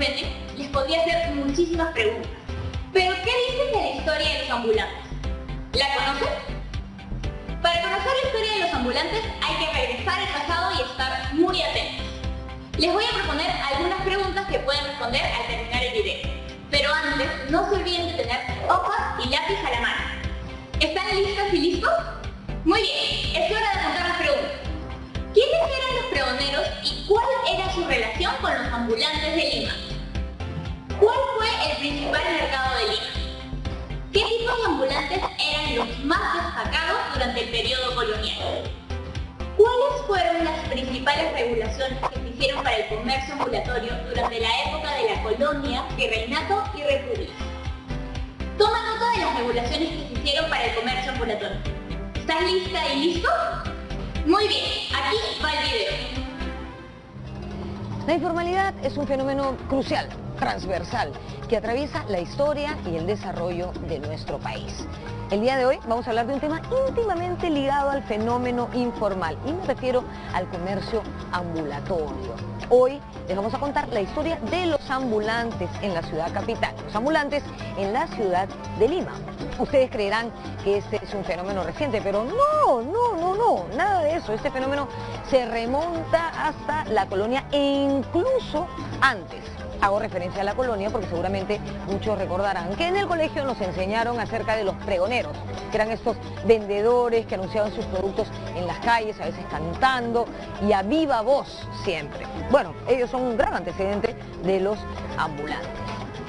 venden, les podría hacer muchísimas preguntas. Pero, ¿qué dicen de la historia de los ambulantes? ¿La conocen? Para conocer la historia de los ambulantes hay que regresar al pasado y estar muy atentos. Les voy a proponer algunas preguntas que pueden responder al terminar el video. Pero antes, no se olviden de tener hojas y lápiz a la mano. ¿Están listas y listos? Muy bien, es hora de apuntar las preguntas. ¿Quiénes eran los pregoneros y cuál era su relación con los ambulantes de Lima? ¿Cuál fue el principal mercado de Lima? ¿Qué tipos de ambulantes eran los más destacados durante el periodo colonial? ¿Cuáles fueron las principales regulaciones que se hicieron para el comercio ambulatorio durante la época de la colonia, virreinato y república? Toma nota de las regulaciones que se hicieron para el comercio ambulatorio. ¿Estás lista y listo? Muy bien, aquí va el video. La informalidad es un fenómeno crucial, transversal, que atraviesa la historia y el desarrollo de nuestro país. El día de hoy vamos a hablar de un tema íntimamente ligado al fenómeno informal y me refiero al comercio ambulatorio. Hoy les vamos a contar la historia de los ambulantes en la ciudad capital, los ambulantes en la ciudad de Lima. Ustedes creerán que este es un fenómeno reciente, pero no, nada de eso. Este fenómeno se remonta hasta la colonia e incluso antes. Hago referencia a la colonia porque seguramente muchos recordarán que en el colegio nos enseñaron acerca de los pregoneros, que eran estos vendedores que anunciaban sus productos en las calles, a veces cantando y a viva voz siempre. Bueno, ellos son un gran antecedente de los ambulantes.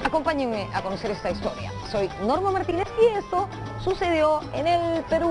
Acompáñenme a conocer esta historia. Soy Norma Martínez y esto sucedió en el Perú.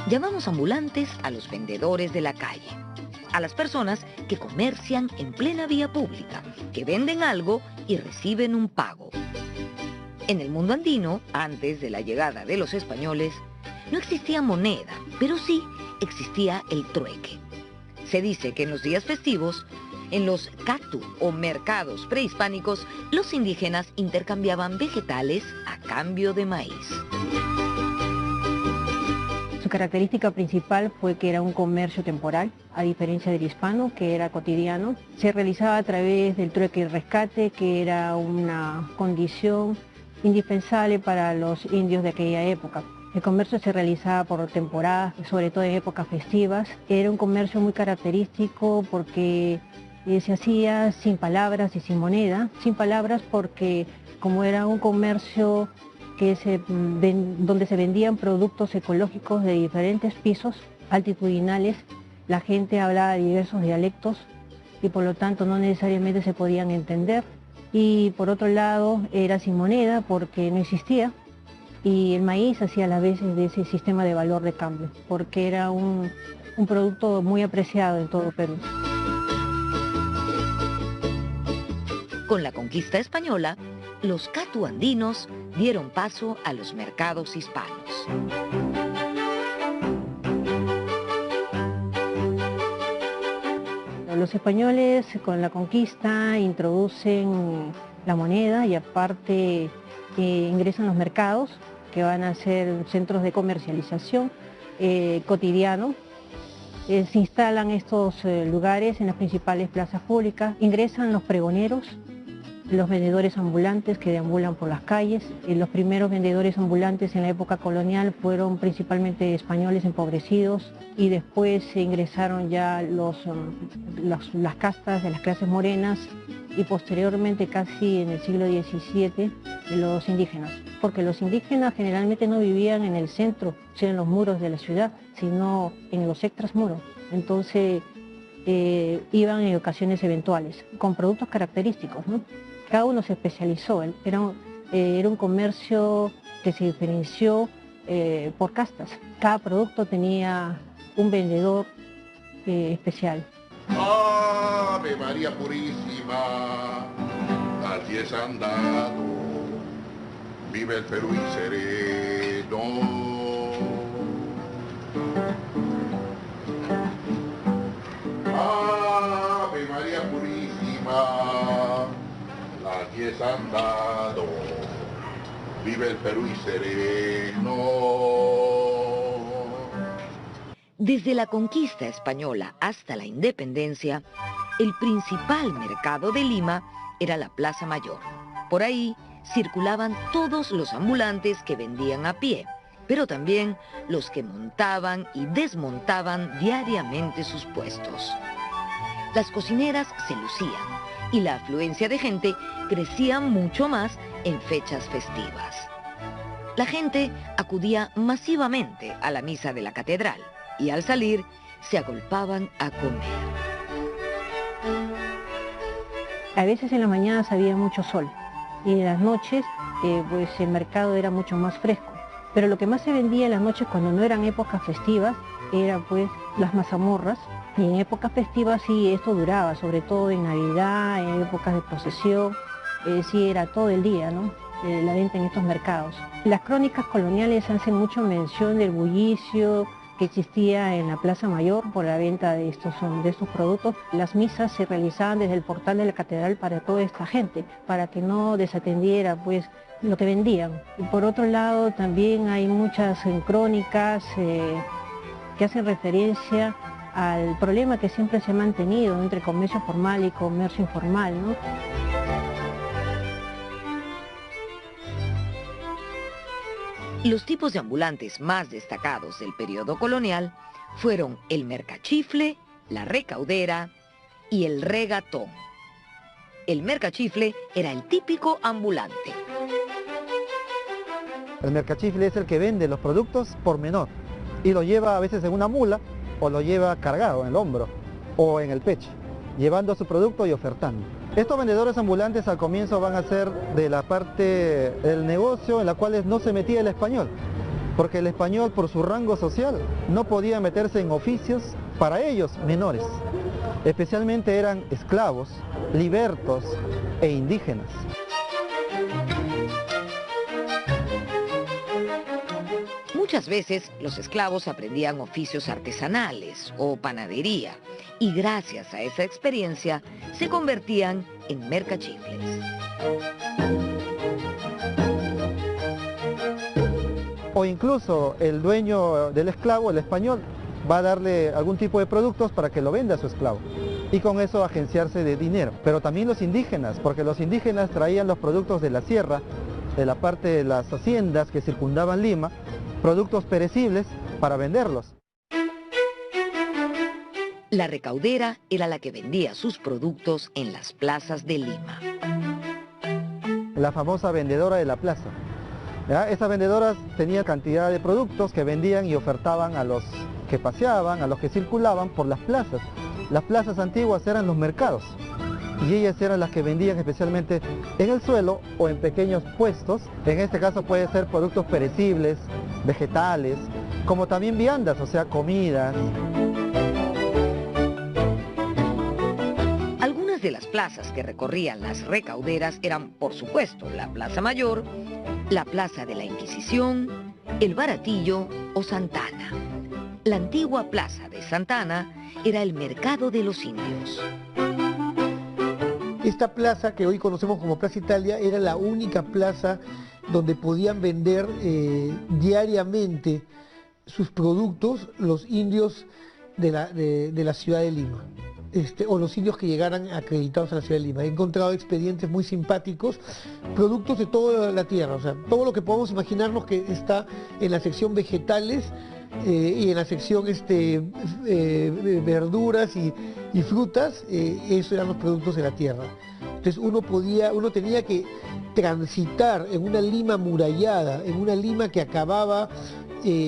Llamamos ambulantes a los vendedores de la calle, a las personas que comercian en plena vía pública, que venden algo y reciben un pago. En el mundo andino, antes de la llegada de los españoles, no existía moneda, pero sí existía el trueque. Se dice que en los días festivos, en los catu o mercados prehispánicos, los indígenas intercambiaban vegetales a cambio de maíz. Su característica principal fue que era un comercio temporal, a diferencia del hispano, que era cotidiano. Se realizaba a través del trueque y rescate, que era una condición indispensable para los indios de aquella época. El comercio se realizaba por temporadas, sobre todo en épocas festivas. Era un comercio muy característico porque se hacía sin palabras y sin moneda. Sin palabras porque como era un comercio donde se vendían productos ecológicos de diferentes pisos altitudinales, la gente hablaba diversos dialectos y por lo tanto no necesariamente se podían entender. Y por otro lado era sin moneda porque no existía y el maíz hacía las veces de ese sistema de valor de cambio porque era un producto muy apreciado en todo Perú. Con la conquista española, los catu andinos dieron paso a los mercados hispanos. Los españoles con la conquista introducen la moneda y aparte ingresan los mercados que van a ser centros de comercialización cotidiano. Se instalan estos lugares en las principales plazas públicas, ingresan los pregoneros, los vendedores ambulantes que deambulan por las calles. Los primeros vendedores ambulantes en la época colonial fueron principalmente españoles empobrecidos y después se ingresaron ya las castas de las clases morenas y posteriormente, casi en el siglo XVII, los indígenas, porque los indígenas generalmente no vivían en el centro, o sea, en los muros de la ciudad, sino en los extramuros. Entonces iban en ocasiones eventuales, con productos característicos, ¿no? Cada uno se especializó, era un comercio que se diferenció por castas. Cada producto tenía un vendedor especial. Ave María Purísima, las 10 han dado, vive el Perú y sereno. Ave María Purísima, las 10 han dado, vive el Perú y sereno. Desde la conquista española hasta la independencia, el principal mercado de Lima era la Plaza Mayor. Por ahí circulaban todos los ambulantes que vendían a pie, pero también los que montaban y desmontaban diariamente sus puestos. Las cocineras se lucían y la afluencia de gente crecía mucho más en fechas festivas. La gente acudía masivamente a la misa de la catedral y al salir se agolpaban a comer. A veces en las mañanas había mucho sol y en las noches pues el mercado era mucho más fresco. Pero lo que más se vendía en las noches, cuando no eran épocas festivas, eran pues las mazamorras. Y en épocas festivas sí, esto duraba, sobre todo en Navidad, en épocas de procesión, sí era todo el día, ¿no? La venta en estos mercados. Las crónicas coloniales hacen mucho mención del bullicio que existía en la Plaza Mayor por la venta de estos productos. Las misas se realizaban desde el portal de la catedral para toda esta gente, para que no desatendiera pues lo que vendían. Y por otro lado también hay muchas crónicas que hacen referencia al problema que siempre se ha mantenido entre comercio formal y comercio informal, ¿no? Los tipos de ambulantes más destacados del periodo colonial fueron el mercachifle, la recaudera y el regatón. El mercachifle era el típico ambulante. El mercachifle es el que vende los productos por menor y lo lleva a veces en una mula o lo lleva cargado en el hombro o en el pecho, llevando su producto y ofertando. Estos vendedores ambulantes al comienzo van a ser de la parte del negocio en la cual no se metía el español, porque el español por su rango social no podía meterse en oficios para ellos menores. Especialmente eran esclavos, libertos e indígenas. Muchas veces los esclavos aprendían oficios artesanales o panadería y gracias a esa experiencia se convertían en mercachifles. O incluso el dueño del esclavo, el español, va a darle algún tipo de productos para que lo venda a su esclavo y con eso agenciarse de dinero. Pero también los indígenas, porque los indígenas traían los productos de la sierra, de la parte de las haciendas que circundaban Lima, productos perecibles para venderlos. La recaudera era la que vendía sus productos en las plazas de Lima. La famosa vendedora de la plaza. ¿Ya? Estas vendedoras tenían cantidad de productos que vendían y ofertaban a los que paseaban, a los que circulaban por las plazas. Las plazas antiguas eran los mercados y ellas eran las que vendían especialmente en el suelo o en pequeños puestos. En este caso puede ser productos perecibles, vegetales, como también viandas, o sea, comidas. Algunas de las plazas que recorrían las recauderas eran, por supuesto, la Plaza Mayor, la Plaza de la Inquisición, el Baratillo o Santana. La antigua Plaza de Santana era el mercado de los indios. Esta plaza, que hoy conocemos como Plaza Italia, era la única plaza donde podían vender diariamente sus productos los indios de la ciudad de Lima, o los indios que llegaran acreditados a la ciudad de Lima. He encontrado expedientes muy simpáticos, productos de toda la tierra, o sea, todo lo que podemos imaginarnos que está en la sección vegetales y en la sección verduras y frutas, esos eran los productos de la tierra. Entonces uno tenía que transitar en una Lima amurallada, en una Lima que acababa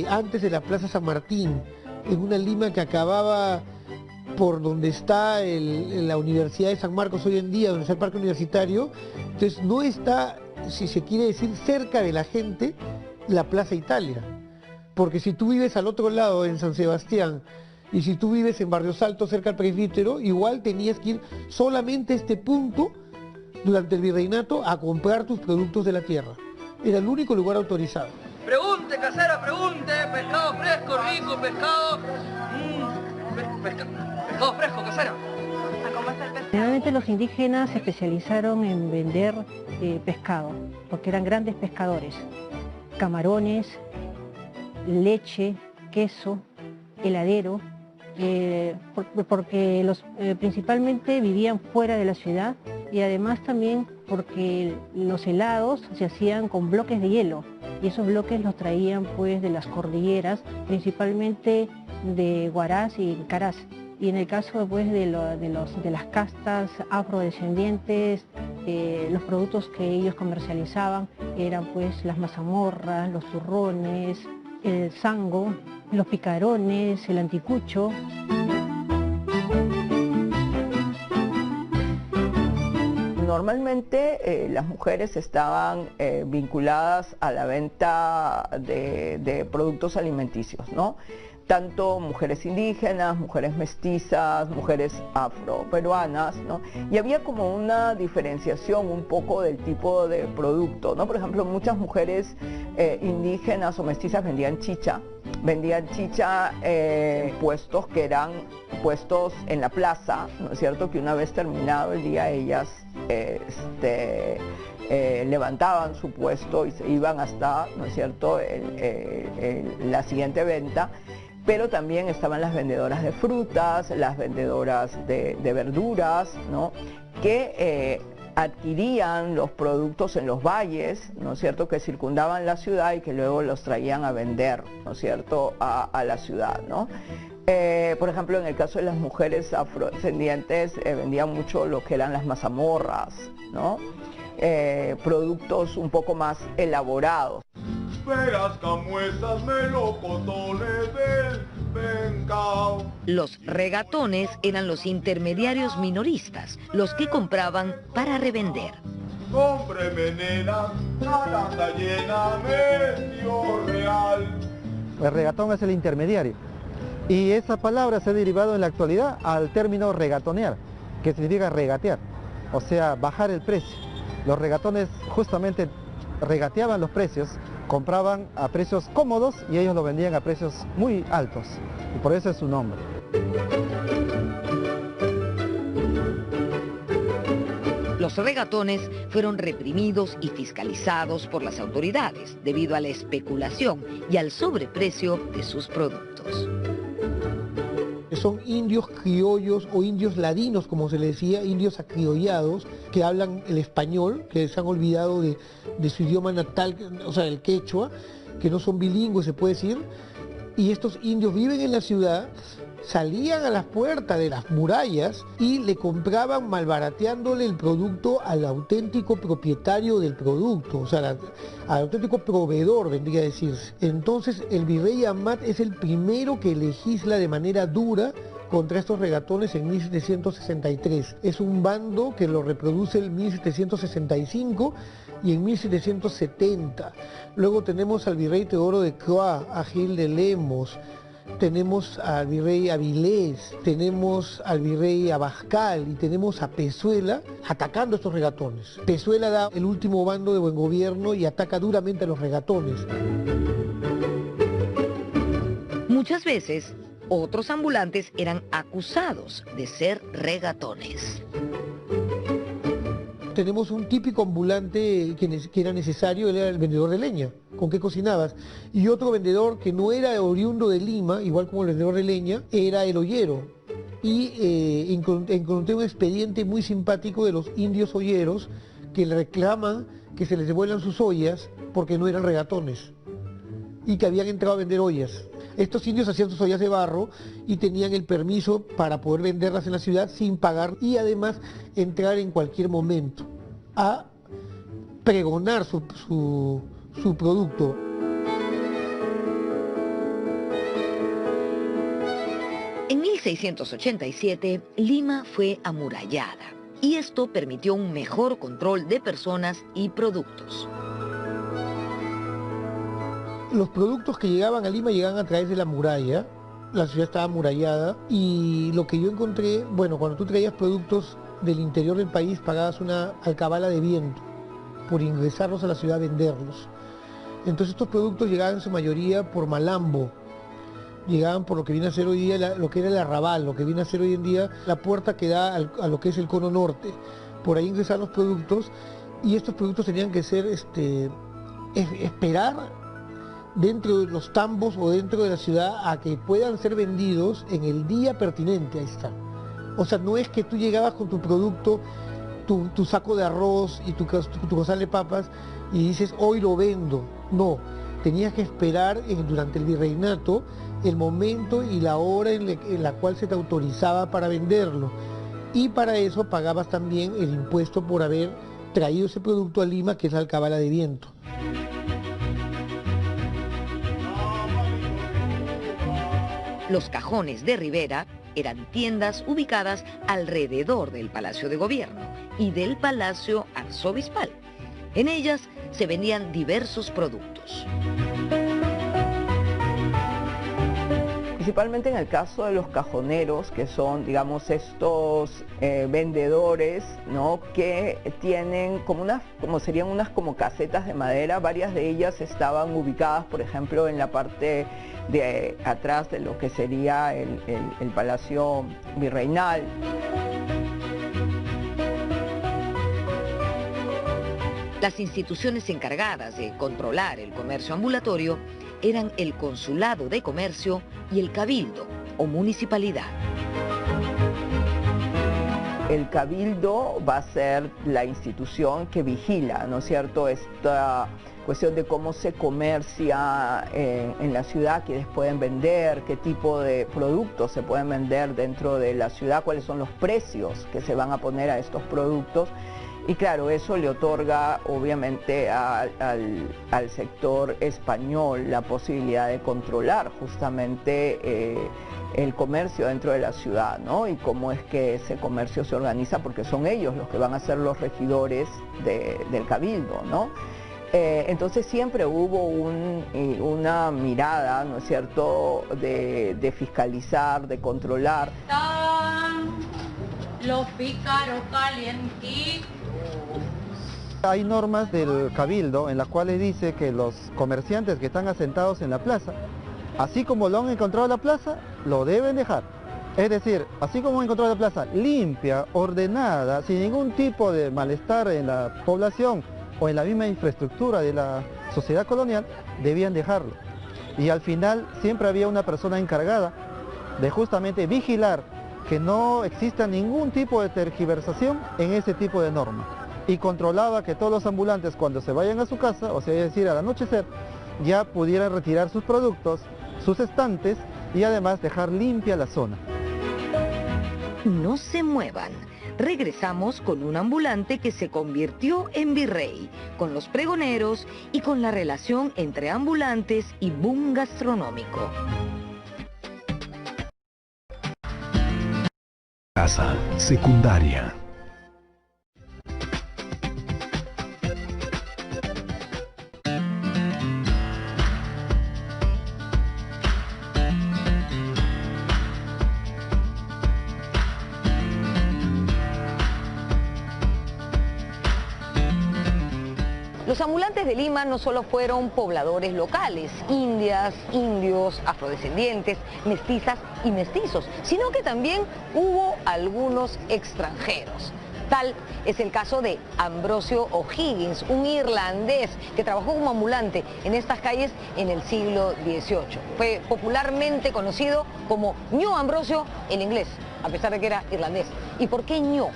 antes de la Plaza San Martín, en una Lima que acababa por donde está la Universidad de San Marcos hoy en día, donde está el Parque Universitario. Entonces no está, si se quiere decir, cerca de la gente, la Plaza Italia. Porque si tú vives al otro lado, en San Sebastián, y si tú vives en Barrio Salto, cerca del presbítero, igual tenías que ir solamente a este punto durante el virreinato a comprar tus productos de la tierra. Era el único lugar autorizado. Pregunte, casera, pregunte. Pescado fresco, rico, pescado. Pescado fresco, casera. Generalmente los indígenas se especializaron en vender pescado, porque eran grandes pescadores. Camarones, leche, queso, heladero, porque principalmente vivían fuera de la ciudad, y además también porque los helados se hacían con bloques de hielo, y esos bloques los traían pues de las cordilleras, principalmente de Huaraz y Caraz. Y en el caso pues, de las castas afrodescendientes, los productos que ellos comercializaban eran pues las mazamorras, los turrones, el sango, los picarones, el anticucho. Normalmente las mujeres estaban vinculadas a la venta de productos alimenticios, ¿no? Tanto mujeres indígenas, mujeres mestizas, mujeres afroperuanas, ¿no? Y había como una diferenciación un poco del tipo de producto, ¿no? Por ejemplo, muchas mujeres indígenas o mestizas vendían chicha, puestos que eran puestos en la plaza, ¿no es cierto? Que una vez terminado el día ellas levantaban su puesto y se iban hasta, ¿no es cierto?, la siguiente venta. Pero también estaban las vendedoras de frutas, las vendedoras de verduras, ¿no?, que adquirían los productos en los valles, ¿no es cierto?, que circundaban la ciudad y que luego los traían a vender, ¿no es cierto?, a la ciudad, ¿no? Por ejemplo, en el caso de las mujeres afrodescendientes, vendían mucho lo que eran las mazamorras, ¿no? Productos un poco más elaborados. Los regatones eran los intermediarios minoristas, los que compraban para revender. El regatón es el intermediario. Y esa palabra se ha derivado en la actualidad al término regatonear, que significa regatear, o sea, bajar el precio. Los regatones justamente regateaban los precios, compraban a precios cómodos y ellos lo vendían a precios muy altos, y por eso es su nombre. Los regatones fueron reprimidos y fiscalizados por las autoridades debido a la especulación y al sobreprecio de sus productos. Son indios criollos o indios ladinos, como se le decía, indios acriollados, que hablan el español, que se han olvidado de su idioma natal, o sea, el quechua, que no son bilingües, se puede decir, y estos indios viven en la ciudad, salían a las puertas de las murallas y le compraban malbarateándole el producto al auténtico propietario del producto, o sea, al auténtico proveedor, vendría a decirse. Entonces el virrey Amat es el primero que legisla de manera dura contra estos regatones en 1763. Es un bando que lo reproduce en 1765 y en 1770. Luego tenemos al virrey Teodoro de Croix, a Gil de Lemos, tenemos al virrey Avilés, tenemos al virrey Abascal y tenemos a Pezuela atacando a estos regatones. Pezuela da el último bando de buen gobierno y ataca duramente a los regatones. Muchas veces, otros ambulantes eran acusados de ser regatones. Tenemos un típico ambulante que era necesario, él era el vendedor de leña, con qué cocinabas, y otro vendedor que no era oriundo de Lima, igual como el vendedor de leña, era el ollero. Y encontré un expediente muy simpático de los indios olleros que le reclaman que se les devuelvan sus ollas porque no eran regatones y que habían entrado a vender ollas. Estos indios hacían sus ollas de barro y tenían el permiso para poder venderlas en la ciudad sin pagar y además entrar en cualquier momento a pregonar su producto. En 1687, Lima fue amurallada y esto permitió un mejor control de personas y productos. Los productos que llegaban a Lima llegaban a través de la muralla, la ciudad estaba amurallada y lo que yo encontré, bueno, cuando tú traías productos del interior del país pagabas una alcabala de viento por ingresarlos a la ciudad a venderlos. Entonces estos productos llegaban en su mayoría por Malambo, llegaban por lo que viene a ser hoy día lo que era el arrabal, lo que viene a ser hoy en día la puerta que da a lo que es el cono norte. Por ahí ingresaban los productos y estos productos tenían que ser, esperar dentro de los tambos o dentro de la ciudad a que puedan ser vendidos en el día pertinente, ahí está. O sea, no es que tú llegabas con tu producto, tu saco de arroz y tu costal de papas y dices, hoy lo vendo. No, tenías que esperar durante el virreinato el momento y la hora en la cual se te autorizaba para venderlo. Y para eso pagabas también el impuesto por haber traído ese producto a Lima, que es la alcabala de viento. Los cajones de Rivera eran tiendas ubicadas alrededor del Palacio de Gobierno y del Palacio Arzobispal. En ellas se vendían diversos productos. Principalmente en el caso de los cajoneros, que son, digamos, estos vendedores, ¿no?, que tienen como serían unas como casetas de madera. Varias de ellas estaban ubicadas, por ejemplo, en la parte de atrás de lo que sería el Palacio Virreinal. Las instituciones encargadas de controlar el comercio ambulatorio eran el Consulado de Comercio y el Cabildo o Municipalidad. El Cabildo va a ser la institución que vigila, ¿no es cierto?, esta cuestión de cómo se comercia en la ciudad, quiénes pueden vender, qué tipo de productos se pueden vender dentro de la ciudad, cuáles son los precios que se van a poner a estos productos. Y claro, eso le otorga obviamente al sector español la posibilidad de controlar justamente el comercio dentro de la ciudad, ¿no? Y cómo es que ese comercio se organiza, porque son ellos los que van a ser los regidores del Cabildo, ¿no? Entonces siempre hubo una mirada, ¿no es cierto?, de fiscalizar, de controlar. Los pícaros calientitos. Hay normas del Cabildo en las cuales dice que los comerciantes que están asentados en la plaza, así como lo han encontrado en la plaza, lo deben dejar. Es decir, así como han encontrado la plaza limpia, ordenada, sin ningún tipo de malestar en la población o en la misma infraestructura de la sociedad colonial, debían dejarlo. Y al final siempre había una persona encargada de justamente vigilar que no exista ningún tipo de tergiversación en ese tipo de normas. Y controlaba que todos los ambulantes, cuando se vayan a su casa, o sea, es decir, al anochecer, ya pudieran retirar sus productos, sus estantes y además dejar limpia la zona. No se muevan. Regresamos con un ambulante que se convirtió en virrey, con los pregoneros y con la relación entre ambulantes y boom gastronómico. Casa secundaria. Los ambulantes de Lima no solo fueron pobladores locales, indias, indios, afrodescendientes, mestizas y mestizos, sino que también hubo algunos extranjeros. Tal es el caso de Ambrosio O'Higgins, un irlandés que trabajó como ambulante en estas calles en el siglo XVIII. Fue popularmente conocido como Ño Ambrosio en inglés, a pesar de que era irlandés. ¿Y por qué Ño?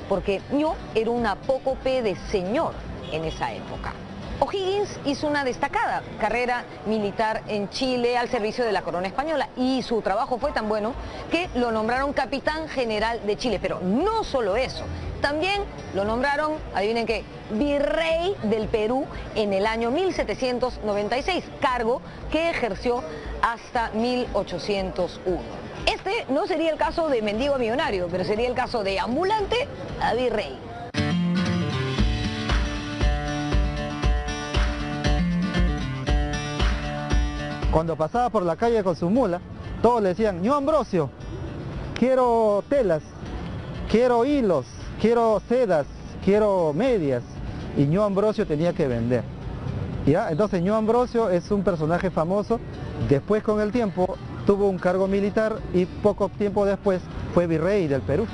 Porque Ño era un apócope de señor en esa época. O'Higgins hizo una destacada carrera militar en Chile al servicio de la corona española y su trabajo fue tan bueno que lo nombraron capitán general de Chile. Pero no solo eso, también lo nombraron, adivinen qué, virrey del Perú en el año 1796, cargo que ejerció hasta 1801. Este no sería el caso de mendigo a millonario, pero sería el caso de ambulante a virrey. Cuando pasaba por la calle con su mula, todos le decían: "Ño Ambrosio, quiero telas, quiero hilos, quiero sedas, quiero medias", y Ño Ambrosio tenía que vender. ¿Ya? Entonces Ño Ambrosio es un personaje famoso. Después, con el tiempo, tuvo un cargo militar y poco tiempo después fue virrey del Perú.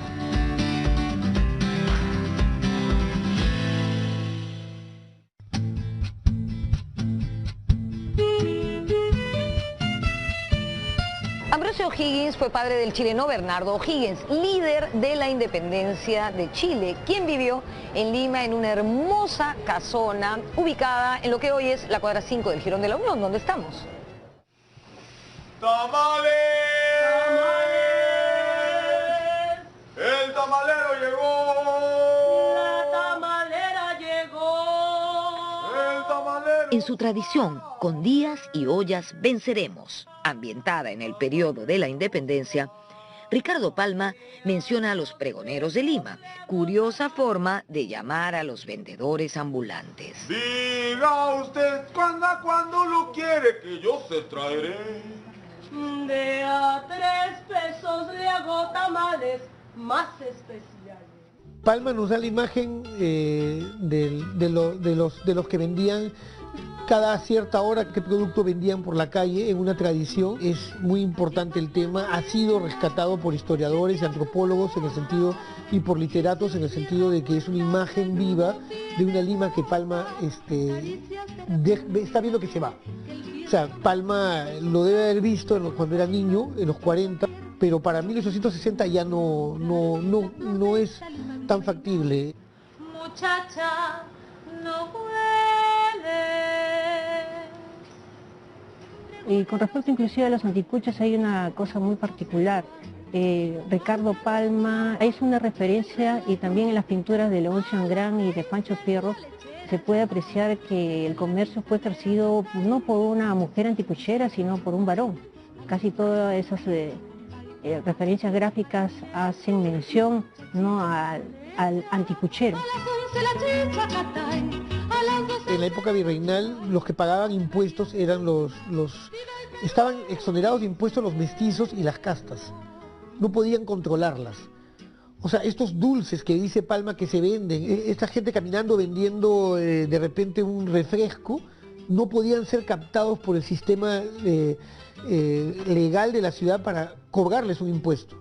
Ambrosio O'Higgins fue padre del chileno Bernardo O'Higgins, líder de la independencia de Chile, quien vivió en Lima en una hermosa casona ubicada en lo que hoy es la cuadra 5 del Jirón de la Unión, donde estamos. ¡Tamales! ¡Tamales! ¡El tamalero llegó! La tamalera llegó. ¡El tamalero! En su tradición, con días y ollas venceremos, ambientada en el periodo de la independencia, Ricardo Palma menciona a los pregoneros de Lima, curiosa forma de llamar a los vendedores ambulantes. Diga usted cuándo lo quiere, que yo se traeré. De a 3 pesos le hago tamales más especiales. Palma nos da la imagen de los que vendían cada cierta hora qué producto vendían por la calle en una tradición. Es muy importante el tema, ha sido rescatado por historiadores y antropólogos en el sentido, y por literatos en el sentido de que es una imagen viva de una Lima que Palma está viendo que se va. O sea, Palma lo debe haber visto cuando era niño, en los 40, pero para 1860 ya no es tan factible. Muchacha, no hueles. Y con respecto inclusive a los anticuchos hay una cosa muy particular. Ricardo Palma es una referencia, y también en las pinturas de León Changrán y de Pancho Fierro se puede apreciar que el comercio fue ejercido no por una mujer anticuchera, sino por un varón. Casi todas esas referencias gráficas hacen mención, ¿no?, al anticuchero. En la época virreinal, los que pagaban impuestos eran estaban exonerados de impuestos los mestizos y las castas. No podían controlarlas. O sea, estos dulces que dice Palma que se venden, esta gente caminando vendiendo de repente un refresco, no podían ser captados por el sistema legal de la ciudad para cobrarles un impuesto.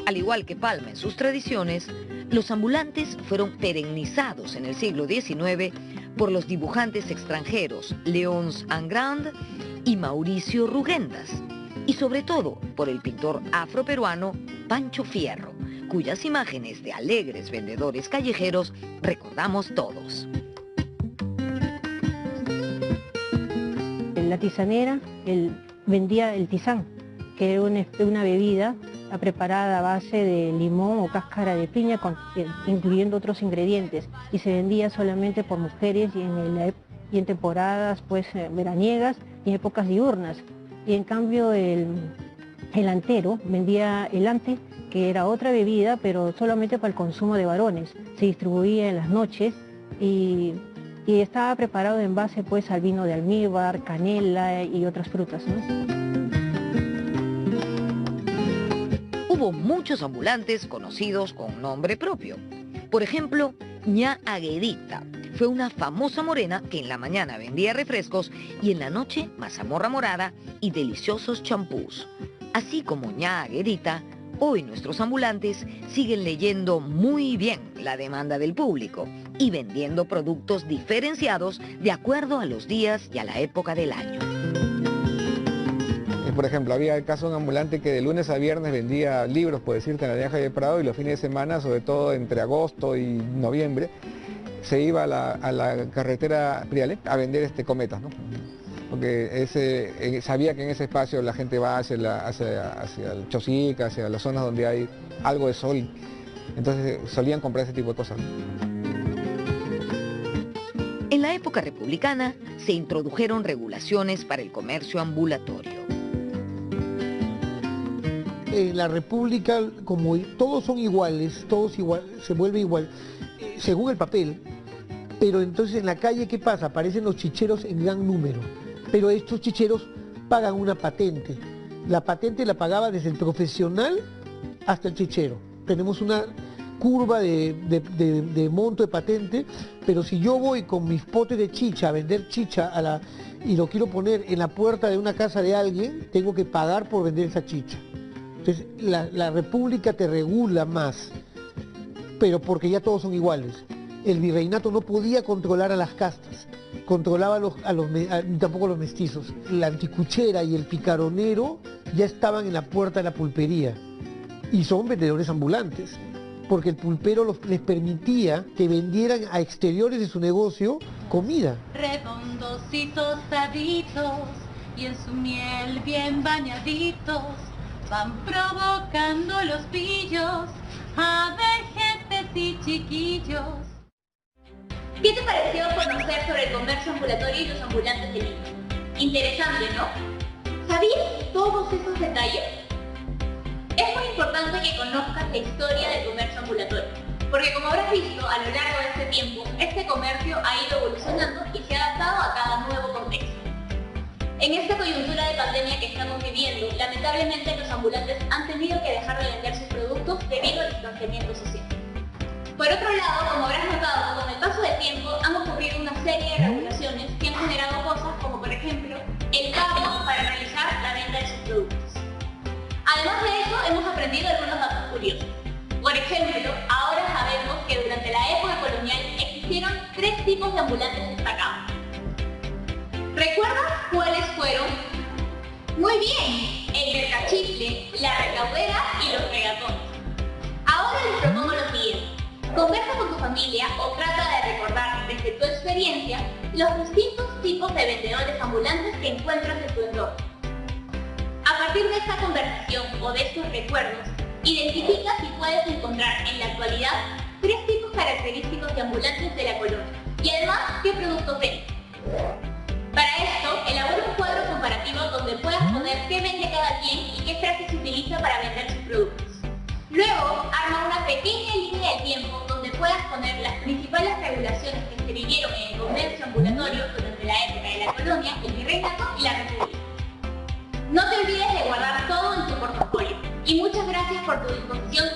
Al igual que Palma en sus tradiciones, los ambulantes fueron perennizados en el siglo XIX por los dibujantes extranjeros Léonce Angrand y Mauricio Rugendas, y sobre todo por el pintor afroperuano Pancho Fierro, cuyas imágenes de alegres vendedores callejeros recordamos todos. En la tizanera vendía el tizán, que era una bebida preparada a base de limón o cáscara de piña, incluyendo otros ingredientes, y se vendía solamente por mujeres y en temporadas pues veraniegas y épocas diurnas. Y en cambio el antero vendía el ante, que era otra bebida, pero solamente para el consumo de varones. Se distribuía en las noches y estaba preparado en base pues al vino de almíbar, canela y otras frutas, ¿no? Hubo muchos ambulantes conocidos con nombre propio. Por ejemplo, Ña Aguedita fue una famosa morena que en la mañana vendía refrescos y en la noche mazamorra morada y deliciosos champús. Así como Ña Aguedita, hoy nuestros ambulantes siguen leyendo muy bien la demanda del público y vendiendo productos diferenciados de acuerdo a los días y a la época del año. por ejemplo, había el caso de un ambulante que de lunes a viernes vendía libros, por decirte, en la Vieja de Prado, y los fines de semana, sobre todo entre agosto y noviembre, se iba a la carretera Prialé a vender cometas, ¿no? Porque sabía que en ese espacio la gente va hacia el Chosica, hacia las zonas donde hay algo de sol, entonces solían comprar ese tipo de cosas. En la época republicana se introdujeron regulaciones para el comercio ambulatorio. En la República, como todos son iguales, se vuelve igual, según el papel, pero entonces en la calle, ¿qué pasa? Aparecen los chicheros en gran número, pero estos chicheros pagan una patente. La patente la pagaba desde el profesional hasta el chichero. Tenemos una curva de monto de patente, pero si yo voy con mis potes de chicha a vender chicha y lo quiero poner en la puerta de una casa de alguien, tengo que pagar por vender esa chicha. Entonces la República te regula más, pero porque ya todos son iguales. El virreinato no podía controlar a las castas, controlaba tampoco a los mestizos. La anticuchera y el picaronero ya estaban en la puerta de la pulpería y son vendedores ambulantes, porque el pulpero les permitía que vendieran a exteriores de su negocio comida. Redondos y tostaditos y en su miel bien bañaditos van provocando los pillos a vejetes y chiquillos. ¿Qué te pareció conocer sobre el comercio ambulatorio y los ambulantes de Lima? Interesante, ¿no? ¿Sabías todos esos detalles? Es muy importante que conozcas la historia del comercio ambulatorio, porque como habrás visto a lo largo de este tiempo, este comercio ha ido evolucionando y se ha adaptado a cada nuevo contexto. En esta coyuntura de pandemia que estamos viviendo, lamentablemente los ambulantes han tenido que dejar de vender sus productos debido al distanciamiento social. Por otro lado, como habrás notado, con el paso del tiempo han ocurrido una serie de regulaciones que han generado cosas como, por ejemplo, el pago para realizar la venta de sus productos. Además de eso, hemos aprendido algunos datos curiosos. Por ejemplo, ahora sabemos que durante la época colonial existieron 3 tipos de ambulantes destacados. ¿Recuerdas cuáles fueron? Muy bien, el mercachifle, la recaudera y los regatones. Ahora les propongo lo siguiente. Conversa con tu familia o trata de recordar desde tu experiencia los distintos tipos de vendedores ambulantes que encuentras en tu entorno. A partir de esta conversación o de estos recuerdos, identifica si puedes encontrar en la actualidad 3 tipos característicos de ambulantes de la colonia y además qué productos venden. Para esto, elabora un cuadro comparativo donde puedas poner qué vende cada quien y qué frase se utiliza para vender sus productos. Luego, arma una pequeña línea de tiempo donde puedas poner las principales regulaciones que se vivieron en el comercio ambulatorio durante la época de la colonia, el virreinato y la república. No te olvides de guardar todo en tu portafolio y muchas gracias por tu disposición